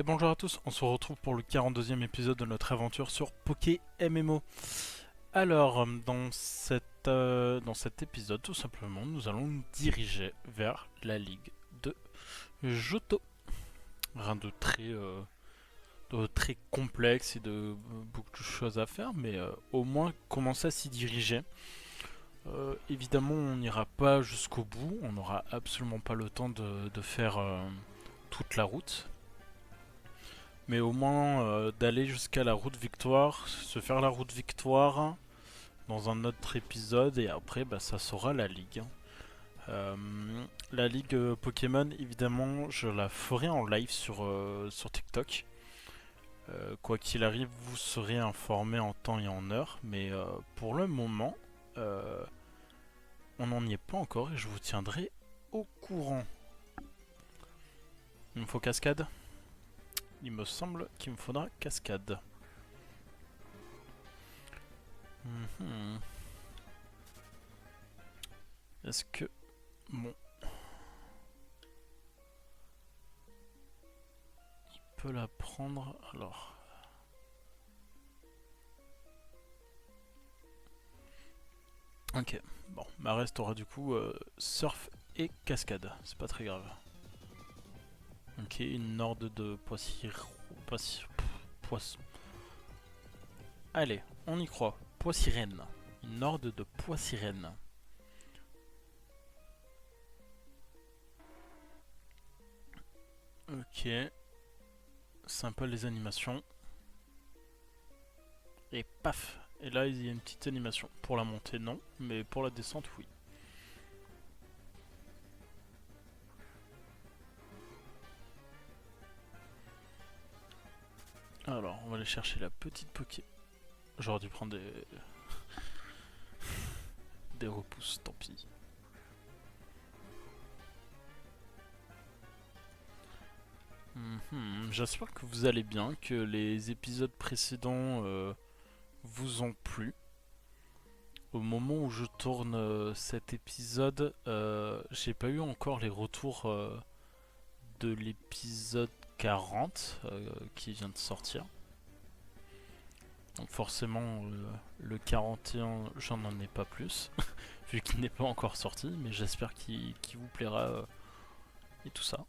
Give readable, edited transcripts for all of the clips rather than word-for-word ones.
Et bonjour à tous, on se retrouve pour le 42e épisode de notre aventure sur Poké MMO. Alors, dans cet épisode, tout simplement, nous allons nous diriger vers la ligue de Johto. Rien de très complexe et de beaucoup de choses à faire, mais au moins commencer à s'y diriger. Évidemment, on n'ira pas jusqu'au bout, on n'aura absolument pas le temps de faire toute la route. Mais au moins d'aller jusqu'à la route victoire, se faire la route victoire dans un autre épisode et après bah, ça sera la ligue. Euh, la ligue Pokémon, évidemment, je la ferai en live sur TikTok. Quoi qu'il arrive, vous serez informé en temps et en heure, mais pour le moment, euh, on n'en y est pas encore et je vous tiendrai au courant. Il me faut cascade. Il me semble qu'il me faudra cascade. Mhm. Est-ce que... Bon, peut la prendre alors. Ok, bon, ma reste aura du coup surf et cascade, c'est pas très grave. Ok, une horde de poissons. Allez, on y croit. Poissirène. Une horde de poissirènes. Ok, sympa les animations. Et paf. Et là, il y a une petite animation. Pour la montée, non, mais pour la descente, oui. Alors, on va aller chercher la petite Poké. J'aurais dû prendre des repousses, tant pis. J'espère que vous allez bien, que les épisodes précédents vous ont plu. Au moment où je tourne cet épisode, j'ai pas eu encore les retours de l'épisode 40 qui vient de sortir. Donc forcément, le 41, j'en en ai pas plus, vu qu'il n'est pas encore sorti, mais j'espère qu'il vous plaira et tout ça.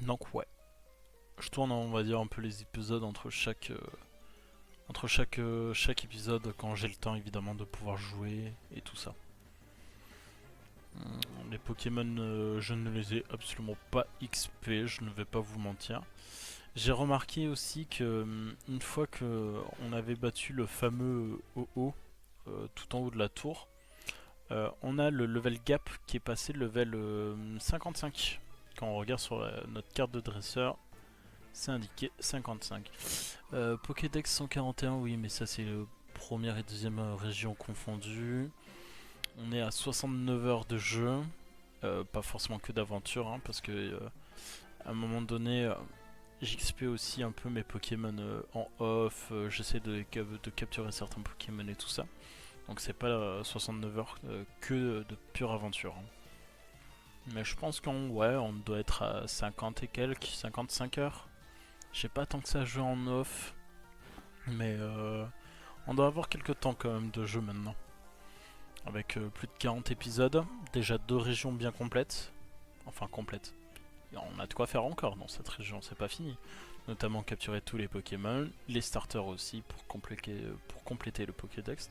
Donc ouais, je tourne on va dire un peu les épisodes chaque épisode quand j'ai le temps évidemment de pouvoir jouer et tout ça. Les Pokémon, je ne les ai absolument pas XP, je ne vais pas vous mentir. J'ai remarqué aussi que une fois que on avait battu le fameux OO tout en haut de la tour, on a le level gap qui est passé level 55. Quand on regarde sur notre carte de dresseur, c'est indiqué 55. Pokédex 141, oui, mais ça c'est le première et deuxième région confondues. On est à 69 heures de jeu, pas forcément que d'aventure, hein, parce que à un moment donné, j'XP aussi un peu mes Pokémon en off, j'essaie de capturer certains Pokémon et tout ça. Donc c'est pas 69 heures que de pure aventure, hein. Mais je pense on doit être à 50 et quelques, 55 heures. J'ai pas tant que ça joué en off, mais on doit avoir quelques temps quand même de jeu maintenant. Avec plus de 40 épisodes, déjà 2 régions bien complètes. Enfin complètes. On a de quoi faire encore dans cette région, c'est pas fini. Notamment capturer tous les Pokémon, les starters aussi pour compléter le Pokédex.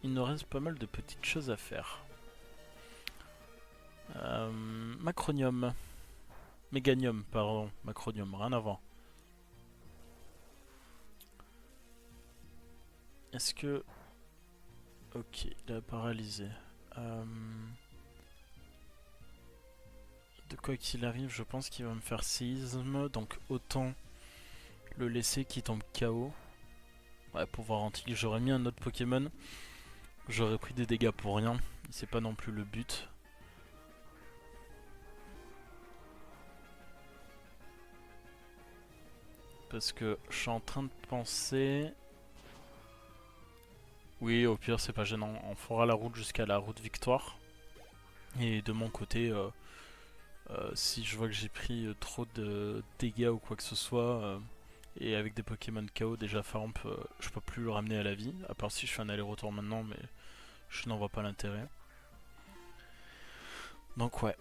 Il nous reste pas mal de petites choses à faire. Macronium. Méganium, pardon. Macronium, rien à voir. Est-ce que... Ok, il a paralysé. De quoi qu'il arrive, je pense qu'il va me faire séisme, donc autant le laisser qui tombe KO. Ouais, pour voir anti, j'aurais mis un autre Pokémon. J'aurais pris des dégâts pour rien. C'est pas non plus le but. Parce que je suis en train de penser... Oui, au pire, c'est pas gênant. On fera la route jusqu'à la route victoire. Et de mon côté, Si je vois que j'ai pris trop de dégâts ou quoi que ce soit, et avec des Pokémon KO déjà farm, je peux plus le ramener à la vie, à part si je fais un aller-retour maintenant, mais je n'en vois pas l'intérêt. Donc ouais,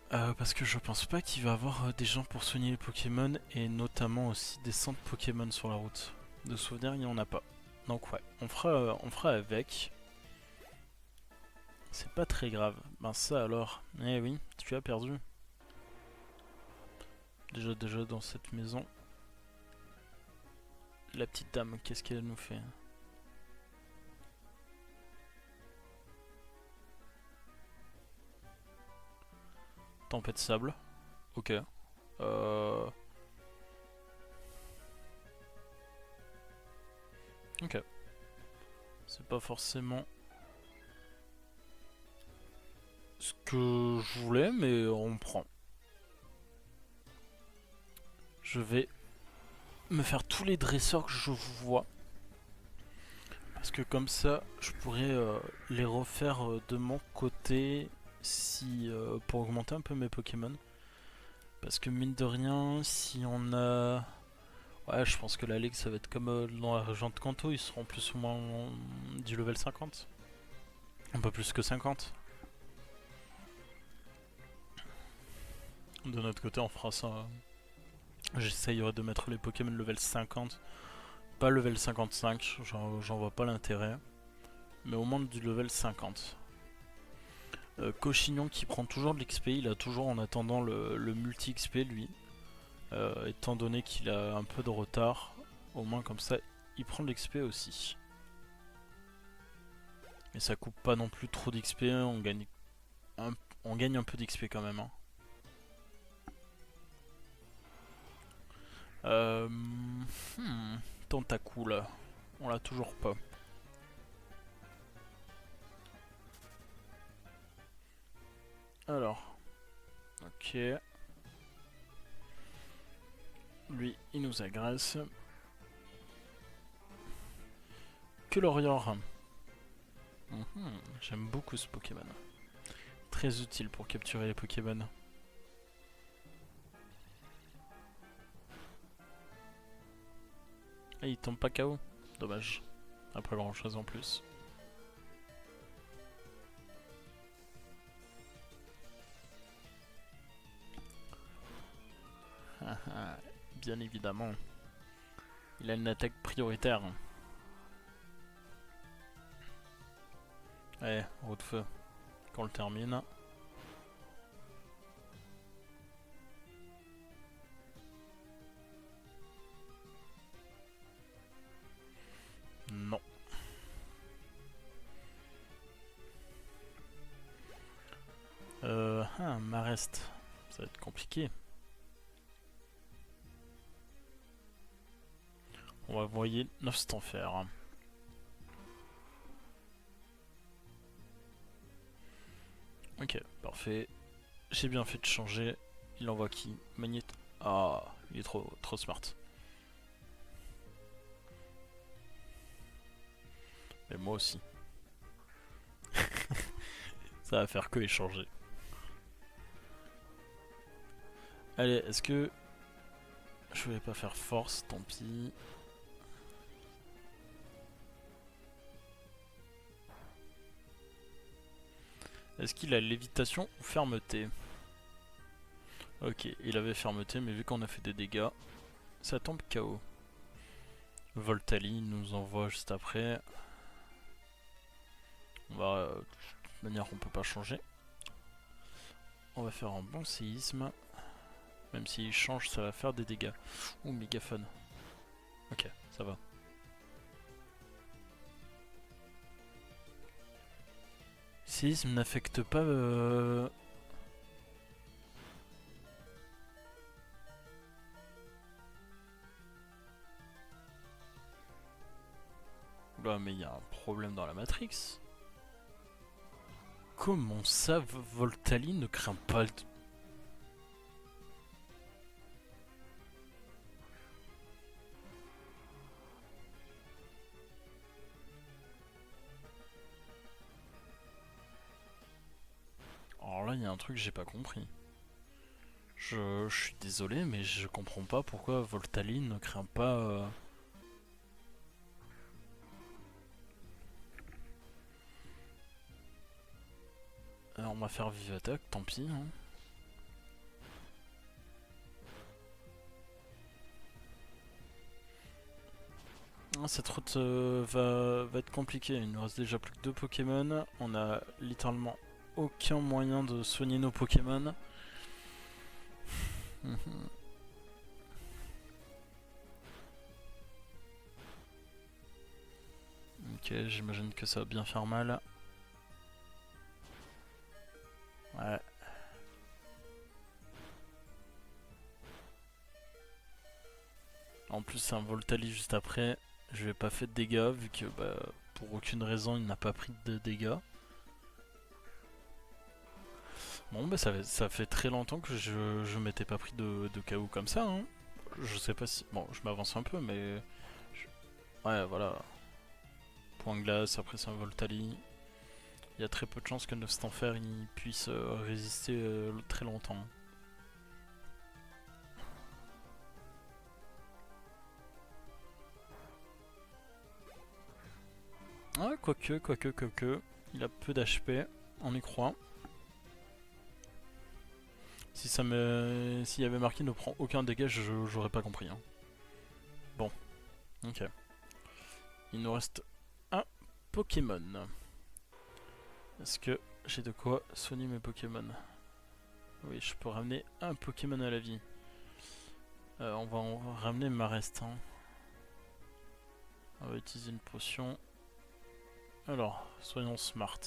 parce que je pense pas qu'il va y avoir des gens pour soigner les Pokémon, et notamment aussi des centres Pokémon sur la route. De souvenirs, il n'y en a pas. Donc ouais, on fera avec. C'est pas très grave. Ben ça alors, eh oui, tu as perdu. Déjà dans cette maison. La petite dame, qu'est-ce qu'elle nous fait? Tempête de sable. Ok. Euh... Ok. C'est pas forcément ce que je voulais, mais on prend. Je vais me faire tous les dresseurs que je vois. Parce que comme ça, je pourrais les refaire de mon côté si pour augmenter un peu mes Pokémon. Parce que mine de rien, si on a... Ouais, je pense que la ligue, ça va être comme dans la région de Kanto, ils seront plus ou moins du level 50. Un peu plus que 50. De notre côté, on fera ça. J'essayerai de mettre les Pokémon level 50. Pas level 55, j'en vois pas l'intérêt. Mais au moins du level 50. Cochignon qui prend toujours de l'XP, il a toujours en attendant le multi-XP lui. Étant donné qu'il a un peu de retard, au moins comme ça, il prend de l'XP aussi. Mais ça coupe pas non plus trop d'XP, on gagne un peu d'XP quand même. Hein. Euh, Tentacool, on l'a toujours pas. Alors, ok. Lui, il nous agresse. Que l'Orior. J'aime beaucoup ce Pokémon. Très utile pour capturer les Pokémon. Et il tombe pas KO. Dommage. Après grand chose en plus. Bien évidemment. Il a une attaque prioritaire. Allez, roue de feu. Qu'on le termine. Non. Marest. Ça va être compliqué. On va envoyer 9 Stanfer. Ok, parfait. J'ai bien fait de changer. Il envoie qui? Magnet. Ah, il est trop smart. Mais moi aussi. Ça va faire que échanger. Allez, est-ce que... Je voulais pas faire force, tant pis. Est-ce qu'il a lévitation ou fermeté? Ok, il avait fermeté, mais vu qu'on a fait des dégâts, ça tombe KO. Voltali nous envoie juste après. On va... de toute manière, on peut pas changer. On va faire un bon séisme. Même s'il change, ça va faire des dégâts. Ouh, mégaphone. Ok, ça va. Séisme n'affecte pas... Bah mais il y a un problème dans la Matrix. Comment ça, Voltali ne craint pas le... Alors là, il y a un truc que j'ai pas compris. Je suis désolé, mais je comprends pas pourquoi Voltali ne craint pas. On va faire vive attaque, tant pis. Hein. Cette route va être compliquée. Il nous reste déjà plus que 2 Pokémon. On a littéralement aucun moyen de soigner nos Pokémon. Ok, j'imagine que ça va bien faire mal. Ouais. En plus, c'est un Voltali juste après. Je vais pas fait de dégâts vu que bah, pour aucune raison il n'a pas pris de dégâts. Bon, bah ça fait très longtemps que je m'étais pas pris de KO comme ça. Hein. Je sais pas si. Bon, je m'avance un peu, mais. Ouais, voilà. Point glace, après c'est un Voltali. Il y a très peu de chances que Nostanfer il puisse résister très longtemps. Ah, quoique. Il a peu d'HP, on y croit. Si ça me, s'il y avait marqué ne prend aucun dégât, j'aurais pas compris. Hein. Bon, ok. Il nous reste un Pokémon. Est-ce que j'ai de quoi soigner mes Pokémon? Oui, je peux ramener un Pokémon à la vie. On va en ramener Marest. Hein. On va utiliser une potion. Alors, soyons smart.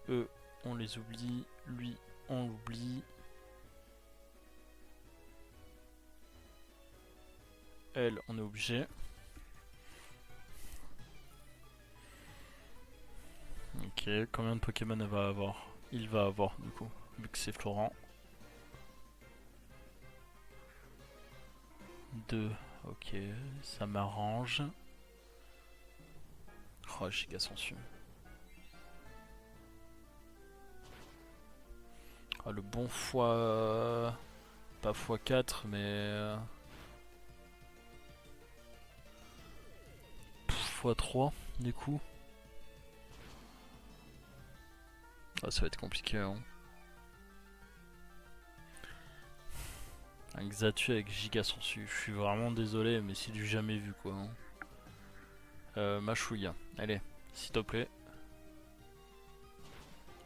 Eux, on les oublie. Lui, on l'oublie. Elle, on est obligé. Ok, combien de Pokémon elle va avoir? Il va avoir du coup, vu que c'est Florent. 2, ok, ça m'arrange. Oh, giga sensu. Oh, le bon fois. Pas x4, mais. x3, du coup. Ah, ça va être compliqué. Hein. Un Xatu avec giga sensu. Je suis vraiment désolé, mais c'est du jamais vu quoi. Hein. Ma chouille. Allez, s'il te plaît.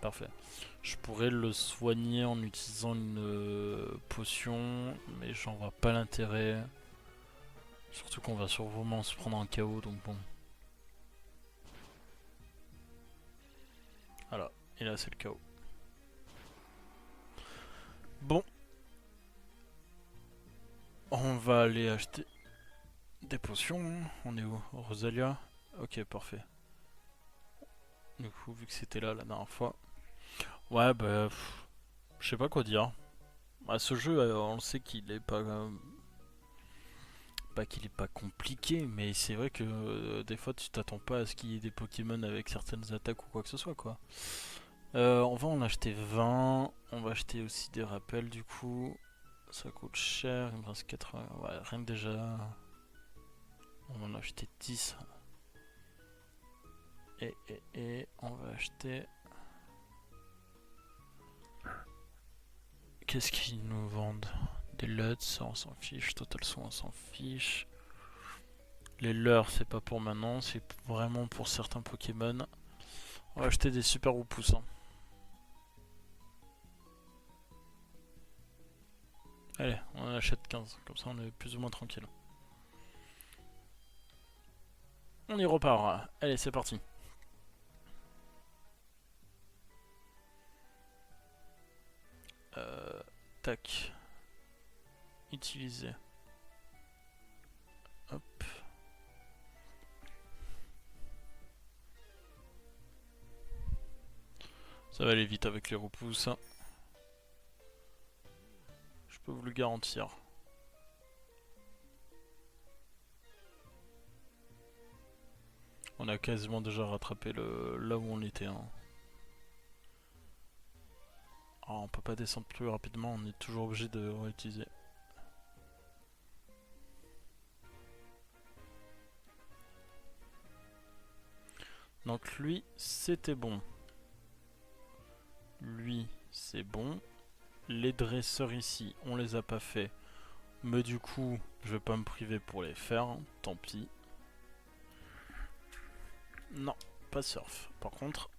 Parfait. Je pourrais le soigner en utilisant une potion, mais j'en vois pas l'intérêt. Surtout qu'on va sûrement se prendre un KO, donc bon. Voilà, et là c'est le KO. Bon. On va aller acheter des potions. On est où? Rosalia? Ok, parfait. Du coup, vu que c'était là la dernière fois. Ouais, bah. Je sais pas quoi dire. Bah, ce jeu, on le sait qu'il est pas. Pas qu'il est pas compliqué, mais c'est vrai que des fois tu t'attends pas à ce qu'il y ait des Pokémon avec certaines attaques ou quoi que ce soit quoi. On va en acheter 20, on va acheter aussi des rappels du coup. Ça coûte cher, il me reste 80. Ouais, rien que déjà. On va en acheter 10. Et on va acheter. Qu'est-ce qu'ils nous vendent? Des LUTs, on s'en fiche. Total Soin, on s'en fiche. Les leurs, c'est pas pour maintenant, c'est vraiment pour certains Pokémon. On va acheter des super Roupous. Hein. Allez, on en achète 15, comme ça on est plus ou moins tranquille. On y repart. Allez, c'est parti. Tac. Utiliser. Hop. Ça va aller vite avec les repousses. Je peux vous le garantir. On a quasiment déjà rattrapé là où on était. Hein. Oh, on peut pas descendre plus rapidement, on est toujours obligé de réutiliser. Donc lui, c'était bon. Lui, c'est bon. Les dresseurs ici, on les a pas fait. Mais du coup, je vais pas me priver pour les faire. Hein. Tant pis. Non, pas surf. Par contre,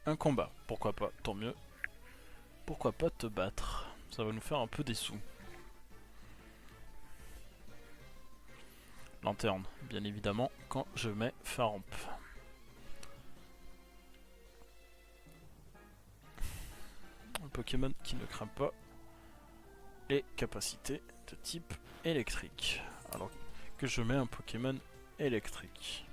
un combat. Pourquoi pas, tant mieux. Pourquoi pas te battre? Ça va nous faire un peu des sous. Lanterne, bien évidemment, quand je mets Faramp. Un Pokémon qui ne craint pas les capacités de type électrique. Alors que je mets un Pokémon électrique.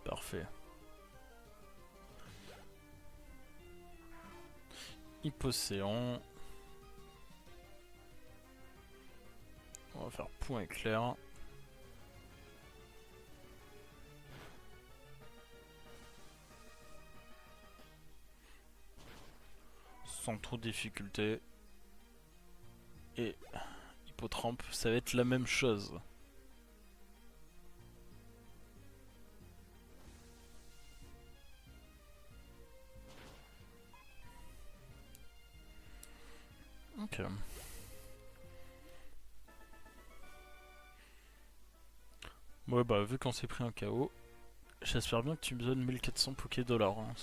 Parfait. Hypocéan. On va faire point éclair. Sans trop de difficulté. Et Hippotrampe, ça va être la même chose. Ok. Ouais bah vu qu'on s'est pris un KO, j'espère bien que tu me donnes 1400 Poké-Dollars. Hein.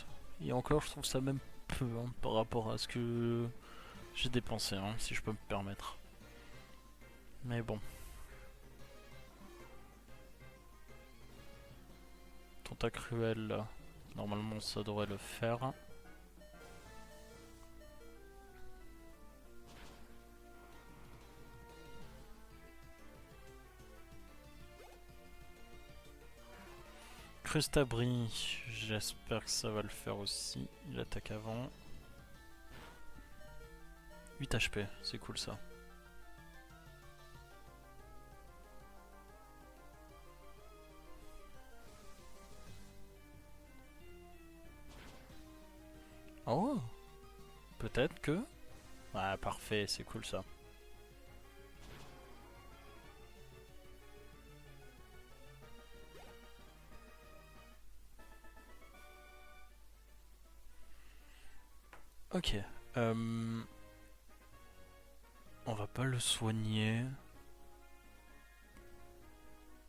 Et encore je trouve ça même peu hein, par rapport à ce que j'ai dépensé, hein, si je peux me permettre. Mais bon. Tentacruel, là, normalement ça devrait le faire. Crustabri, j'espère que ça va le faire aussi. Il attaque avant. 8 HP, c'est cool ça. Oh, peut-être que... Ah parfait, c'est cool ça. Ok. On va pas le soigner.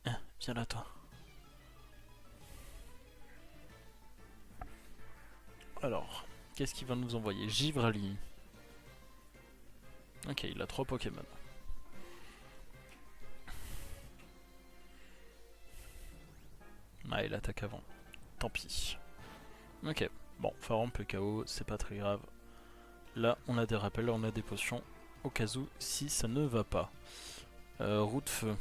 Ah, viens là toi. Alors, qu'est-ce qu'il va nous envoyer? Givrali. Ok, il a 3 Pokémon. Ah, il attaque avant. Tant pis. Ok, bon, Faramp peut KO, c'est pas très grave. Là, on a des rappels, on a des potions. Au cas où, si ça ne va pas. Roue de feu.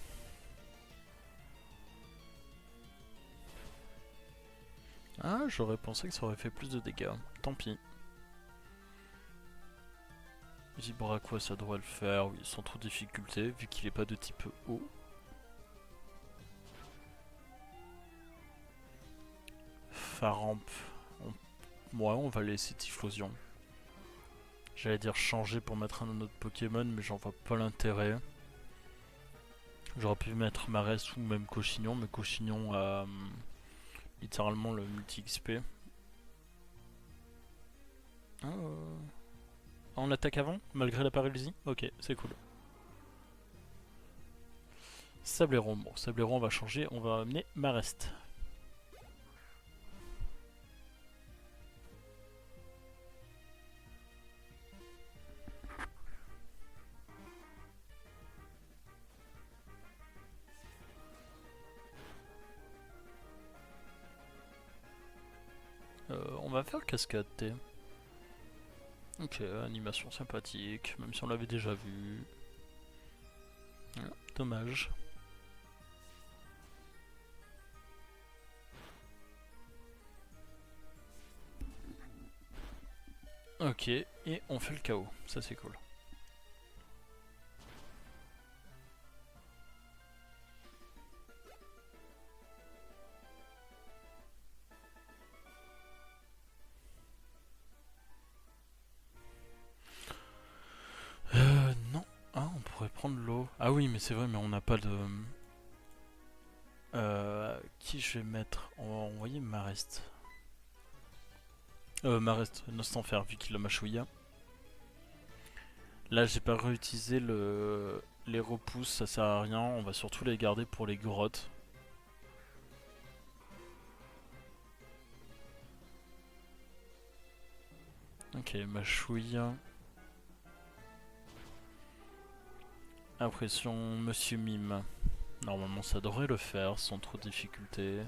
Ah, j'aurais pensé que ça aurait fait plus de dégâts. Tant pis. Vibraqua, ça devrait le faire, oui, sans trop de difficulté, vu qu'il n'est pas de type eau. Faramp. Ouais, on va laisser Typhlosion. J'allais dire changer pour mettre un autre Pokémon, mais j'en vois pas l'intérêt. J'aurais pu mettre Marès ou même Cochignon, mais Cochignon a littéralement le multi-XP. On attaque avant, malgré la paralysie? Ok, c'est cool. Sableron, bon, Sableron on va changer, on va amener Marest. On va faire Cascade T. Ok, animation sympathique, même si on l'avait déjà vu. Ah, dommage. Ok, et on fait le KO, ça c'est cool. Non. Ah, on pourrait prendre l'eau. Ah oui, mais c'est vrai, mais on n'a pas de... qui je vais mettre? On va envoyer Marest. Marest, Nostanfer, vu qu'il a mâchouilla. Là, j'ai pas réutilisé les repousses, ça sert à rien. On va surtout les garder pour les grottes. Ok, mâchouille. Impression Monsieur Mime. Normalement, ça devrait le faire sans trop de difficulté.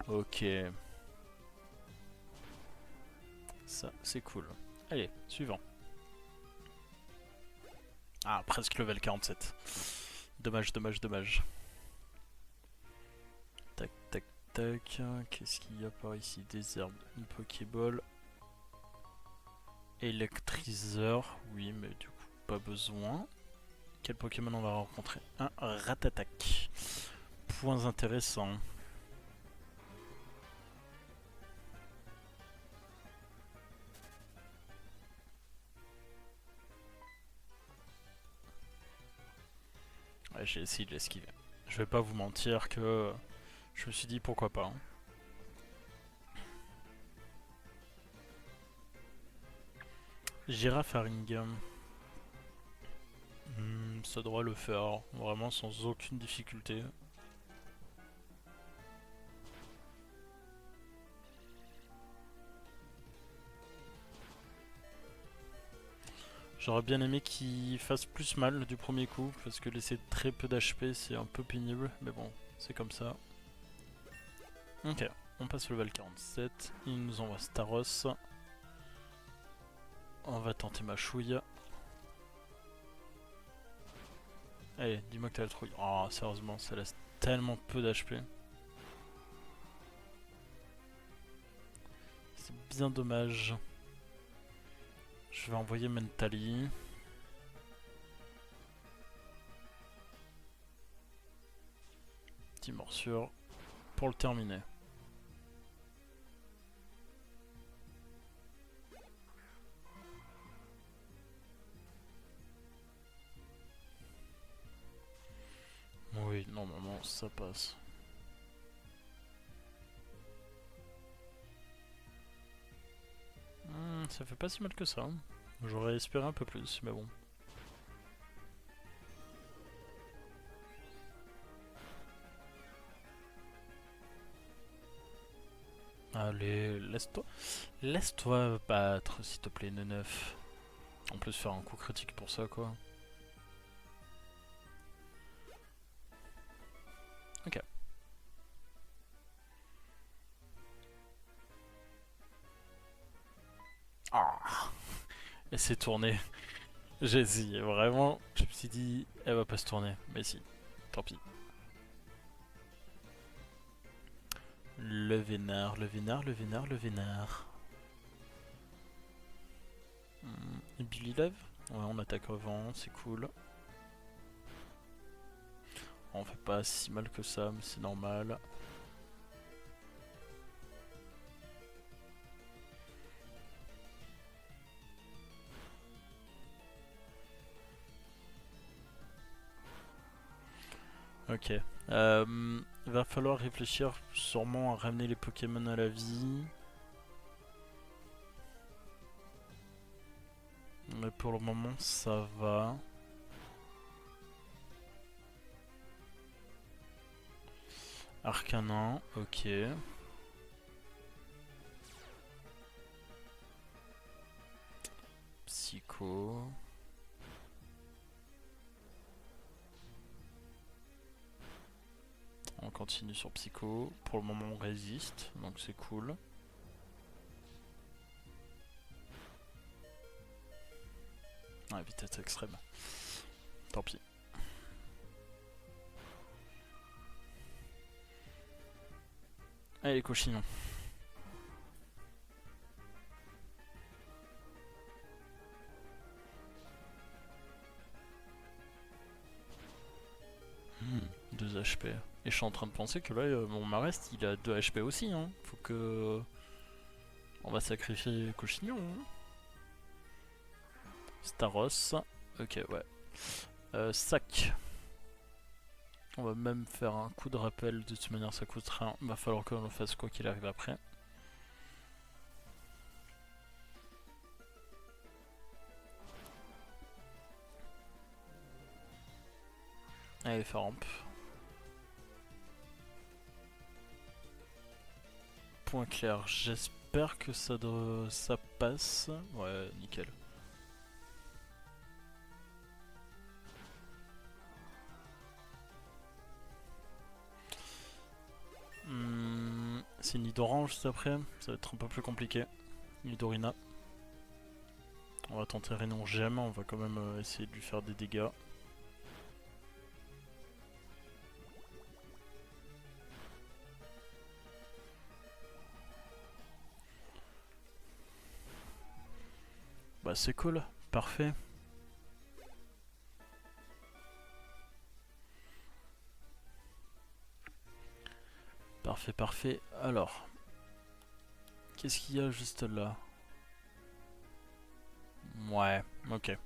Ok. Ça, c'est cool. Allez, suivant. Ah, presque level 47. Dommage, dommage, dommage. Tac, tac, tac. Qu'est-ce qu'il y a par ici? Des herbes, une Pokéball. Électriseur. Oui, mais du coup, pas besoin. Quel Pokémon on va rencontrer? Un Ratatac. Points intéressants. Ouais, j'ai essayé de l'esquiver. Je vais pas vous mentir que je me suis dit pourquoi pas. Hein. Girafaring. Ça devrait le faire, vraiment sans aucune difficulté. J'aurais bien aimé qu'il fasse plus mal du premier coup, parce que laisser très peu d'HP c'est un peu pénible, mais bon, c'est comme ça. Ok, on passe le level 47, il nous envoie Staros. On va tenter ma chouille. Allez, dis-moi que t'as la trouille. Oh, sérieusement, ça laisse tellement peu d'HP. C'est bien dommage. Je vais envoyer Mentally. Petite morsure pour le terminer. Oui, normalement ça passe. Ça fait pas si mal que ça. J'aurais espéré un peu plus, mais bon. Allez, laisse-toi battre, s'il te plaît, Neneuf. En plus, faire un coup critique pour ça, quoi. Ok. Ah, elle s'est tournée. J'ai essayé, vraiment. Je me suis dit, elle va pas se tourner. Mais si, tant pis. Le vénard, le vénard, le vénard, le vénard. Billy Love. Ouais, on attaque au vent, c'est cool. On fait pas si mal que ça, mais c'est normal. Ok. Va falloir réfléchir sûrement à ramener les Pokémon à la vie. Mais pour le moment, ça va. Arcanin, ok. Psycho. On continue sur Psycho. Pour le moment, on résiste, donc c'est cool. Ah, vitesse extrême. Tant pis. Allez, cochinon. Hmm, 2 HP. Et je suis en train de penser que là, mon Marest, il a 2 HP aussi. Hein. Faut que... On va sacrifier Cochignon. Hein. Staros. Ok, ouais. Sac. On va même faire un coup de rappel. De toute manière, ça coûte rien. Va falloir qu'on le fasse quoi qu'il arrive après. Allez, faire rampe. Point clair. J'espère que ça passe. Ouais, nickel. C'est Nidoran juste après. Ça va être un peu plus compliqué. Nidorina. On va tenter Rénon Gemme. On va quand même essayer de lui faire des dégâts. Bah c'est cool, parfait. Parfait, parfait. Alors, qu'est-ce qu'il y a juste là? Ouais, ok.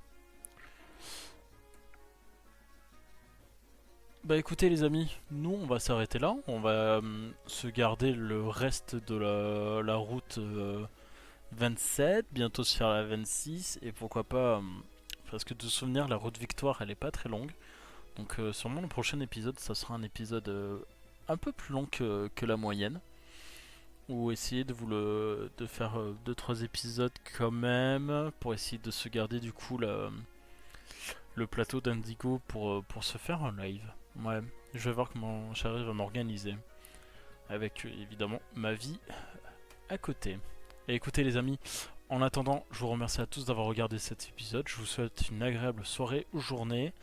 Bah écoutez les amis, nous on va s'arrêter là. On va se garder le reste de la route 27, bientôt se faire la 26 et pourquoi pas, parce que de souvenir la route Victoire elle est pas très longue. Donc sûrement le prochain épisode ça sera un épisode un peu plus long que la moyenne. Ou essayer de faire 2-3 épisodes quand même pour essayer de se garder du coup le plateau d'Indigo pour se faire un live. Ouais, je vais voir comment j'arrive à m'organiser. Avec évidemment ma vie à côté. Et écoutez les amis, en attendant, je vous remercie à tous d'avoir regardé cet épisode. Je vous souhaite une agréable soirée ou journée.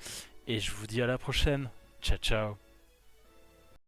Et je vous dis à la prochaine. Ciao ciao.